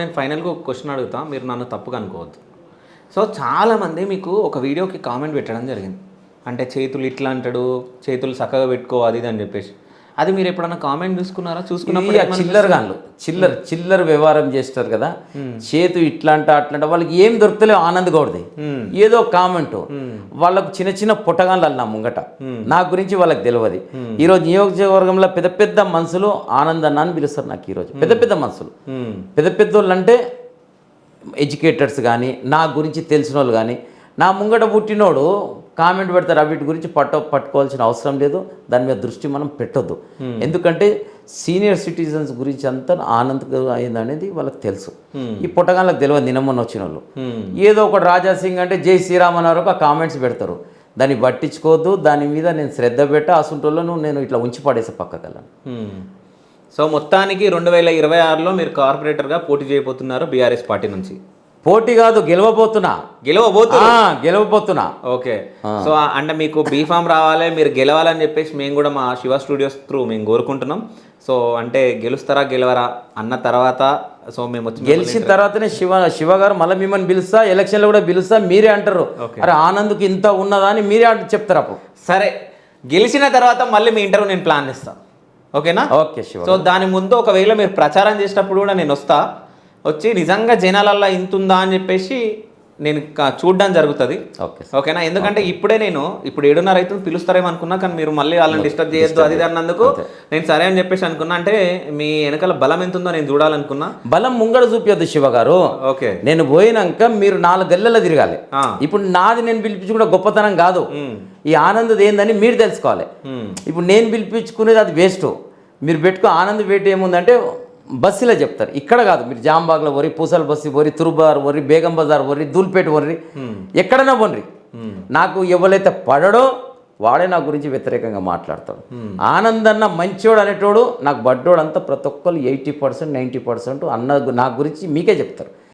నేను ఫైనల్గా ఒక క్వశ్చన్ అడుగుతా, మీరు నన్ను తప్పుగా అనుకోవద్దు. సో చాలామంది మీకు ఒక వీడియోకి కామెంట్ పెట్టడం జరిగింది, అంటే చేతులు ఇట్లా అంటాడు, చేతులు చక్కగా పెట్టుకో అది ఇది అని చెప్పేసి. అది మీరు ఎప్పుడన్నా కామెంట్ చూసుకున్నారా? చూసుకున్నప్పుడు చిల్లర గాన్లు చిల్లర వ్యవహారం చేస్తారు కదా, చేతు ఇట్లా అంట అట్లా అంట, వాళ్ళకి ఏం దొరుకుతలేవు. ఆనంద్ గౌడ్ది ఏదో కామెంట్, వాళ్ళకు చిన్న చిన్న పుట్టగాన్లు అన్నా ముంగట, నా గురించి వాళ్ళకి తెలియదు. ఈరోజు నియోజకవర్గంలో పెద్ద పెద్ద మనుషులు ఆనంద్ అన్న అని పిలుస్తారు నాకు. ఈరోజు పెద్ద పెద్ద మనుషులు, పెద్ద వాళ్ళు అంటే ఎడ్యుకేటర్స్ కానీ, నా గురించి తెలిసిన వాళ్ళు కానీ, నా ముంగట పుట్టినోడు కామెంట్ పెడతారు. వీటి గురించి పట్టుకోవాల్సిన అవసరం లేదు, దాని మీద దృష్టి మనం పెట్టొద్దు. ఎందుకంటే సీనియర్ సిటిజన్స్ గురించి అంతా ఆనంద్ అయిందనేది వాళ్ళకి తెలుసు. ఈ పుట్టగాళ్ళకి తెలియదు. నిన్నమొన్న వచ్చిన వాళ్ళు ఏదో ఒకటి రాజా సింగ్ అంటే జై శ్రీరామ్ అనే వరకు ఆ కామెంట్స్ పెడతారు. దాన్ని పట్టించుకోవద్దు. దాని మీద నేను శ్రద్ధ పెట్టా, అసంటోళ్ళను నేను ఇట్లా ఉంచి పడేసే పక్కకెళ్ళను. సో మొత్తానికి 2026లో మీరు కార్పొరేటర్గా పోటీ చేయబోతున్నారు బీఆర్ఎస్ పార్టీ నుంచి. పోటీ కాదు, గెలవబోతున్నా. ఓకే. సో అంటే మీకు బీఫామ్ రావాలి, మీరు గెలవాలని చెప్పేసి మేము కూడా మా శివ స్టూడియోస్ త్రూ మేము కోరుకుంటున్నాం. సో అంటే గెలుస్తారా గెలవరా అన్న తర్వాత, సో మేము వచ్చి గెలిచిన తర్వాతనే శివ గారు మళ్ళీ మిమ్మల్ని పిలుస్తా, ఎలక్షన్లో కూడా పిలుస్తా. మీరే అంటారు అరే ఆనంద్కి ఇంత ఉన్నదా అని మీరే చెప్తారు. అప్పుడు సరే, గెలిచిన తర్వాత మళ్ళీ మీ ఇంటర్వ్యూ నేను ప్లాన్ చేస్తాను. ఓకేనా? ఓకే శివ. సో దాని ముందు ఒకవేళ మీరు ప్రచారం చేసినప్పుడు కూడా నేను వచ్చి నిజంగా జనాలల్లా ఇంత ఉందా అని చెప్పేసి నేను చూడడం జరుగుతుంది. ఓకేనా? ఎందుకంటే ఇప్పుడే నేను ఇప్పుడు 7:30 అయితే పిలుస్తారేమో అనుకున్నా, కానీ మీరు మళ్ళీ వాళ్ళని డిస్టర్బ్ చేయొద్దు అది అన్నందుకు నేను సరే అని చెప్పేసి అనుకున్నా. అంటే మీ వెనకాల బలం ఎంత ఉందో నేను చూడాలనుకున్నా. బలం ముంగడ చూపించద్దు శివ గారు. ఓకే. నేను పోయినాక మీరు 4 గల్లెల్లో తిరగాలి. ఇప్పుడు నాది నేను పిలిపించుకుంటే గొప్పతనం కాదు, ఈ ఆనందది ఏందని మీరు తెలుసుకోవాలి. ఇప్పుడు నేను పిలిపించుకునేది అది వేస్ట్. మీరు పెట్టుకో ఆనంద్ వేట ఏముందంటే బస్సులో చెప్తారు, ఇక్కడ కాదు. మీరు జాంబాగ్లో పోరి, పూసల బస్సు పోరి, తురుబార్ పోరి, బేగం బజార్ పోరి, దూల్పేట పోరి, ఎక్కడైనా పోండి. నాకు ఎవరైతే పడడో వాడే నా గురించి వ్యతిరేకంగా మాట్లాడతాడు. ఆనందన్న మంచోడు అనేటోడు నాకు బడ్డోడు అంతా ప్రతి ఒక్కరు 80% 90% అన్న నా గురించి మీకే చెప్తారు.